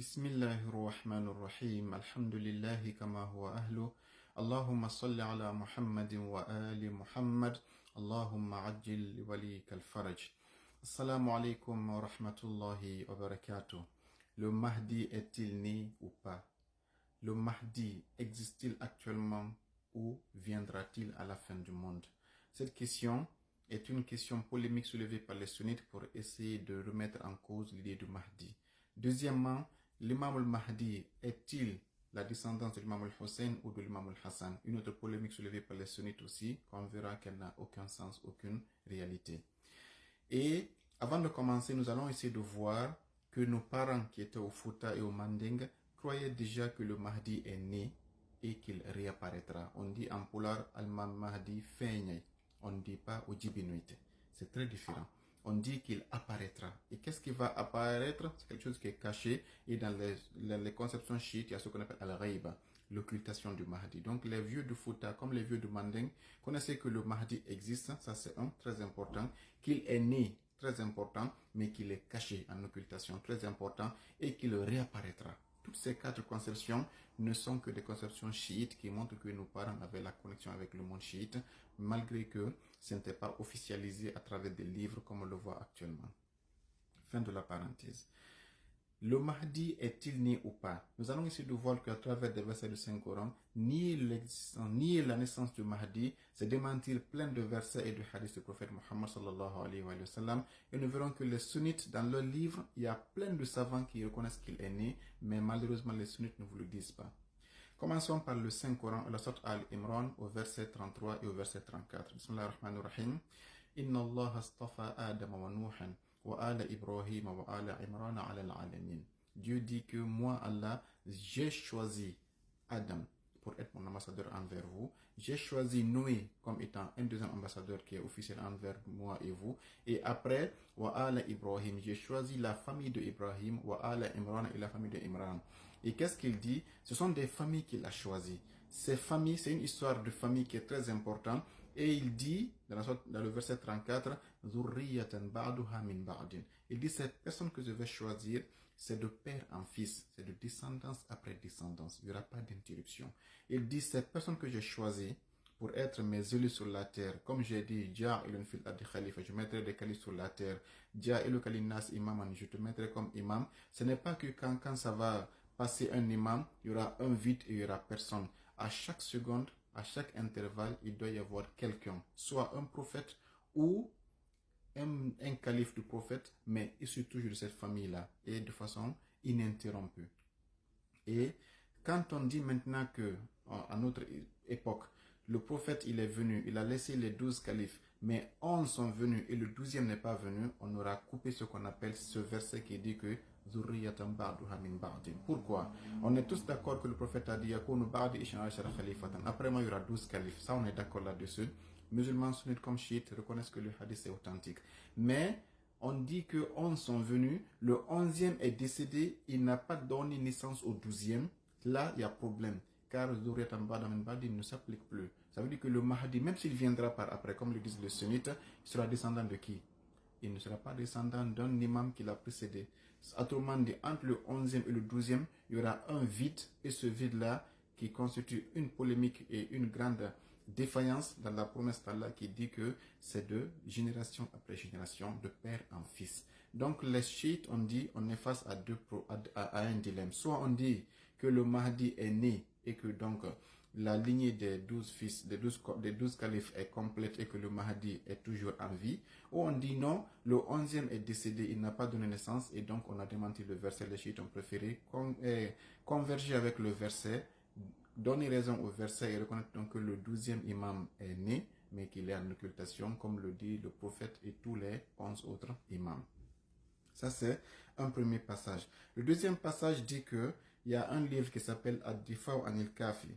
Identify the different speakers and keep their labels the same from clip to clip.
Speaker 1: بسم الله الرحمن الرحيم الحمد لله كما هو أهله اللهم صل على محمد وآل محمد اللهم عجل لوليك الفرج. Assalamu alaikum wa rahmatullahi wa barakatuh. Le Mahdi est-il né ou pas? Le Mahdi existe-t-il actuellement ou viendra-t-il à la fin du monde? Cette question est une question polémique soulevée par les sunnites pour essayer de remettre en cause l'idée du Mahdi. Deuxièmement, l'imam al-Mahdi est-il la descendance de l'imam al-Hussein ou de l'imam al-Hassan? Une autre polémique soulevée par les sunnites aussi, qu'on verra qu'elle n'a aucun sens, aucune réalité. Et avant de commencer, nous allons essayer de voir que nos parents qui étaient au Fouta et au Manding croyaient déjà que le Mahdi est né et qu'il réapparaîtra. On dit en polar Al-Man Mahdi Feignay. On ne dit pas au Djibinuite. C'est très différent. On dit qu'il apparaîtra. Et qu'est-ce qui va apparaître? C'est quelque chose qui est caché. Et dans les conceptions chiites, il y a ce qu'on appelle Al-Ghaiba, l'occultation du Mahdi. Donc les vieux du Fouta, comme les vieux du Manding, connaissaient que le Mahdi existe. Ça c'est un, très important. Qu'il est né, très important, mais qu'il est caché en occultation, très important, et qu'il réapparaîtra. Toutes ces quatre conceptions ne sont que des conceptions chiites qui montrent que nos parents avaient la connexion avec le monde chiite, malgré que ce n'était pas officialisé à travers des livres comme on le voit actuellement. Fin de la parenthèse. Le Mahdi est-il né ou pas? Nous allons essayer de voir qu'à travers des versets du Saint-Coran, nier l'existence, nier la naissance du Mahdi, c'est démentir plein de versets et de hadiths du prophète Muhammad sallallahu alayhi wa sallam. Et nous verrons que les sunnites, dans leurs livres, il y a plein de savants qui reconnaissent qu'il est né, mais malheureusement les sunnites ne vous le disent pas. Commençons par le Saint-Coran, la sourate Al-Imran, au verset 33 et au verset 34. Bismillah ar-Rahman ar-Rahim. Inna Allah astafa Adam wa Nuhan. Dieu dit que moi, Allah, j'ai choisi Adam pour être mon ambassadeur envers vous. J'ai choisi Noé comme étant un deuxième ambassadeur qui est officiel envers moi et vous. Et après, wa ala Ibrahim, j'ai choisi la famille de Ibrahim, wa ala Imran et la famille de Imran. Et qu'est-ce qu'il dit? Ce sont des familles qu'il a choisies. Ces familles, c'est une histoire de famille qui est très importante. Et il dit, dans le verset 34, il dit, cette personne que je vais choisir, c'est de père en fils, c'est de descendance après descendance. Il n'y aura pas d'interruption. Il dit, cette personne que j'ai choisie pour être mes élus sur la terre, comme j'ai dit, je mettrai des califes sur la terre, je te mettrai comme imam. Ce n'est pas que quand ça va passer un imam, il y aura un vide et il n'y aura personne. À chaque seconde, à chaque intervalle, il doit y avoir quelqu'un, soit un prophète ou un calife du prophète, mais issu toujours de cette famille-là, et de façon ininterrompue. Et quand on dit maintenant que, à notre époque, le prophète il est venu, il a laissé les 12 califes, mais 11 sont venus et le 12e n'est pas venu, on aura coupé ce qu'on appelle ce verset qui dit que pourquoi? On est tous d'accord que le prophète a dit après moi il y aura 12 califes, ça on est d'accord là-dessus. Musulmans, sunnites comme chiites reconnaissent que le hadith est authentique, mais on dit que 11 sont venus, le 11e est décédé, il n'a pas donné naissance au 12e. Là il y a problème, car il ne s'applique plus. Ça veut dire que le Mahdi, même s'il viendra par après, comme le disent les sunnites, il sera descendant de qui? Il ne sera pas descendant d'un imam qui l'a précédé. Autrement dit, entre le 11e et le 12e, il y aura un vide, et ce vide-là qui constitue une polémique et une grande défaillance dans la promesse d'Allah qui dit que c'est de génération après génération, de père en fils. Donc les chiites, on dit, on est face à un dilemme. Soit on dit que le Mahdi est né et que donc la lignée des 12 fils, des 12 califes est complète et que le Mahdi est toujours en vie, ou on dit non, le 11e est décédé, il n'a pas donné naissance et donc on a démenti le verset. Les chiites ont préféré converger avec le verset, donner raison au verset et reconnaître donc que le 12e imam est né, mais qu'il est en occultation, comme le dit le prophète et tous les 11 autres imams. Ça, c'est un premier passage. Le deuxième passage dit que il y a un livre qui s'appelle Ad-Difaw Anil Kafi,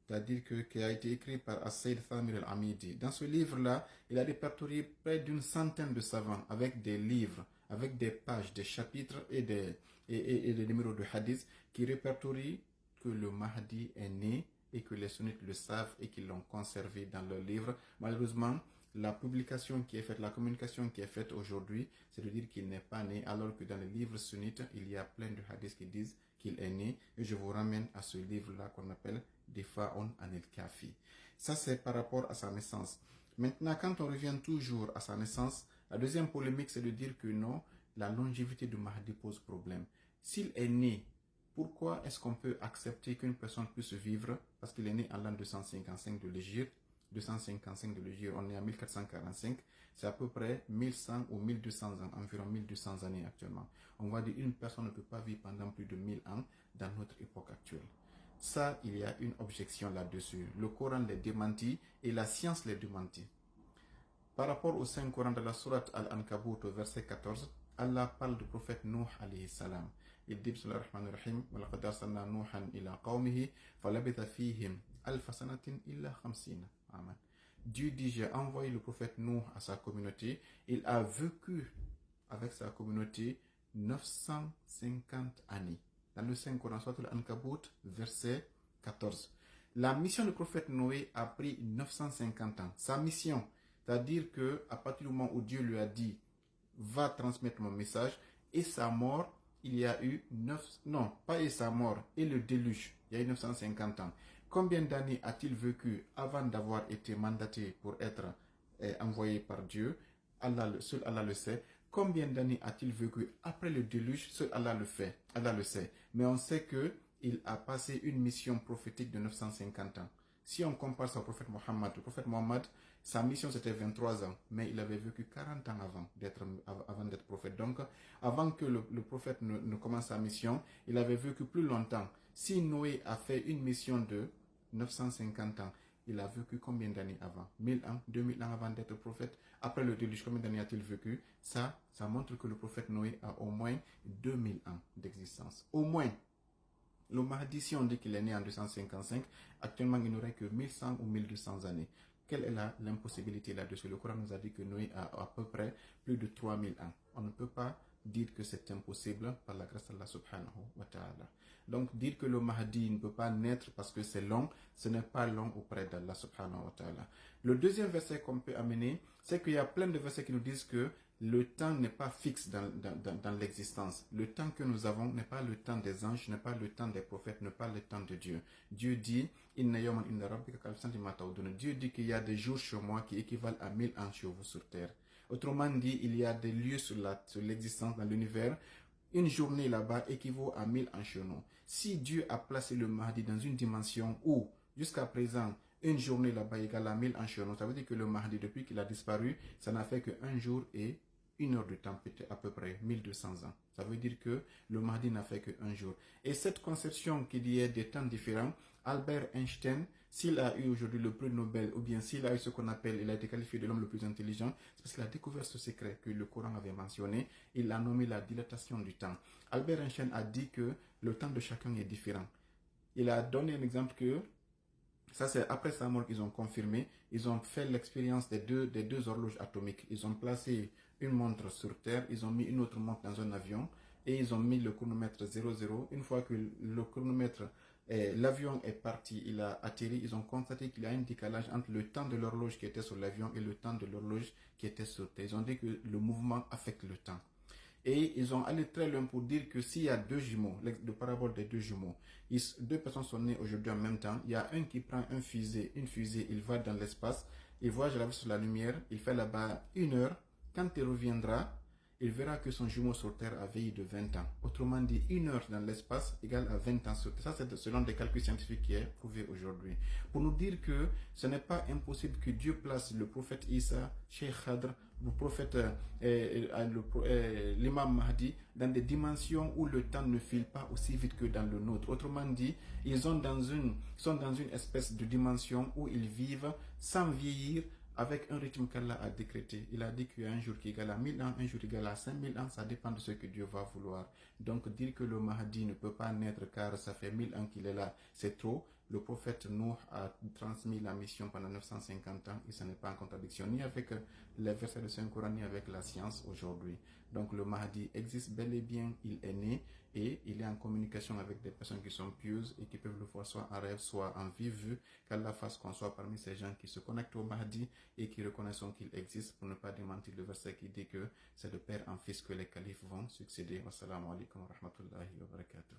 Speaker 1: c'est-à-dire qui a été écrit par As-Sayyid Thamir al-Amidi. Dans ce livre-là, il a répertorié près d'une centaine de savants avec des livres, avec des pages, des chapitres et des numéros de hadith qui répertorient que le Mahdi est né et que les sunnites le savent et qu'ils l'ont conservé dans leur livre. Malheureusement, la publication qui est faite, la communication qui est faite aujourd'hui, c'est de dire qu'il n'est pas né, alors que dans les livres sunnites, il y a plein de hadiths qui disent qu'il est né. Et je vous ramène à ce livre-là qu'on appelle Difa'un anil Kafi. Ça, c'est par rapport à sa naissance. Maintenant, quand on revient toujours à sa naissance, la deuxième polémique, c'est de dire que non, la longévité de Mahdi pose problème. S'il est né, pourquoi est-ce qu'on peut accepter qu'une personne puisse vivre, parce qu'il est né en l'an 255 de l'Hégire, 255 de l'Hégire, on est en 1445, c'est à peu près 1100 ou 1200 ans, environ 1200 années actuellement. On va dire qu'une personne ne peut pas vivre pendant plus de 1000 ans dans notre époque actuelle. Ça, il y a une objection là-dessus. Le Coran les démentit et la science les démentit. Par rapport au Saint-Coran de la sourate Al-Ankabut au verset 14, Allah parle du prophète Nuh alayhi salam. Il dit Bismillahir Rahmanir Rahim وَلَقَدْ أَرْسَلْنَا نُوحًا إِلَىٰ قَوْمِهِ فَلَبِثَ فِيهِمْ أَلْفَ سَنَةٍ إِلَّا 50. Amen. Dieu dit, j'ai envoyé le prophète Nuh à sa communauté. Il a vécu avec sa communauté 950 années. Dans le Saint-Coran, soit Al-Ankabut, verset 14. La mission du prophète Noé a pris 950 ans. Sa mission, c'est-à-dire qu'à partir du moment où Dieu lui a dit, va transmettre mon message, et sa mort, il y a eu sa mort, et le déluge, il y a eu 950 ans. Combien d'années a-t-il vécu avant d'avoir été mandaté pour être envoyé par Dieu? Seul Allah le sait. Combien d'années a-t-il vécu après le déluge? Seul Allah le sait. Mais on sait qu'il a passé une mission prophétique de 950 ans. Si on compare ça au prophète Mohammed, le prophète Mohammed, sa mission c'était 23 ans, mais il avait vécu 40 ans avant d'être prophète. Donc, avant que le prophète ne commence sa mission, il avait vécu plus longtemps. Si Noé a fait une mission de 950 ans, il a vécu combien d'années avant? 1000 ans, 2000 ans avant d'être prophète. Après le déluge, combien d'années a-t-il vécu? Ça montre que le prophète Noé a au moins 2000 ans d'existence. Au moins. Le Mahdi, si on dit qu'il est né en 255, actuellement il n'aurait que 1100 ou 1200 années. Quelle est l'impossibilité là-dessus? Le Coran nous a dit que Noé a à peu près plus de 3000 ans. On ne peut pas dire que c'est impossible par la grâce d'Allah subhanahu wa ta'ala. Donc dire que le Mahdi ne peut pas naître parce que c'est long, ce n'est pas long auprès d'Allah subhanahu wa ta'ala. Le deuxième verset qu'on peut amener, c'est qu'il y a plein de versets qui nous disent que le temps n'est pas fixe dans l'existence. Le temps que nous avons n'est pas le temps des anges, n'est pas le temps des prophètes, n'est pas le temps de Dieu. Dieu dit, Dieu dit qu'il y a des jours chez moi qui équivalent à 1000 ans chez vous sur terre. Autrement dit, il y a des lieux sur l'existence dans l'univers. Une journée là-bas équivaut à 1000 ans chez nous. Si Dieu a placé le Mahdi dans une dimension où, jusqu'à présent, une journée là-bas égale à 1000 ans chez nous, ça veut dire que le Mahdi, depuis qu'il a disparu, ça n'a fait qu'un jour et une heure de temps, peut-être à peu près 1200 ans. Ça veut dire que le Mahdi n'a fait qu'un jour. Et cette conception qu'il y ait des temps différents, Albert Einstein, s'il a eu aujourd'hui le prix Nobel, ou bien s'il a eu ce qu'on appelle, il a été qualifié de l'homme le plus intelligent, c'est parce qu'il a découvert ce secret que le Coran avait mentionné. Il a nommé la dilatation du temps. Albert Einstein a dit que le temps de chacun est différent. Il a donné un exemple que, ça c'est après sa mort qu'ils ont confirmé, ils ont fait l'expérience des deux horloges atomiques. Ils ont placé une montre sur Terre, ils ont mis une autre montre dans un avion et ils ont mis le chronomètre 00. Une fois que le chronomètre, l'avion est parti, il a atterri, ils ont constaté qu'il y a un décalage entre le temps de l'horloge qui était sur l'avion et le temps de l'horloge qui était sur Terre. Ils ont dit que le mouvement affecte le temps. Et ils ont allé très loin pour dire que s'il y a deux jumeaux, le parabole des deux jumeaux, deux personnes sont nées aujourd'hui en même temps, il y a un qui prend une fusée, il va dans l'espace, il voyage à la vitesse de la lumière, il fait là-bas 1 heure, quand il reviendra, il verra que son jumeau sur Terre a vieilli de 20 ans. Autrement dit, 1 heure dans l'espace égale à 20 ans sur Terre. Ça, c'est selon des calculs scientifiques qui est prouvé aujourd'hui. Pour nous dire que ce n'est pas impossible que Dieu place le prophète Isa, Cheikh Khadr, le prophète, l'imam Mahdi, dans des dimensions où le temps ne file pas aussi vite que dans le nôtre. Autrement dit, ils sont dans une espèce de dimension où ils vivent sans vieillir, avec un rythme qu'Allah a décrété. Il a dit qu'il y a un jour qui égale à 1000 ans, un jour qui égale à 5000 ans, ça dépend de ce que Dieu va vouloir. Donc dire que le Mahdi ne peut pas naître car ça fait 1000 ans qu'il est là, c'est trop. Le prophète Nuh a transmis la mission pendant 950 ans et ce n'est pas en contradiction ni avec les versets de Saint-Coran ni avec la science aujourd'hui. Donc le Mahdi existe bel et bien, il est né et il est en communication avec des personnes qui sont pieuses et qui peuvent le voir soit en rêve, soit en vive vue, qu'Allah fasse qu'on soit parmi ces gens qui se connectent au Mahdi et qui reconnaissent qu'il existe, pour ne pas démentir le verset qui dit que c'est de père en fils que les califes vont succéder. Wassalamu alaikum wa rahmatullahi wa barakatuh.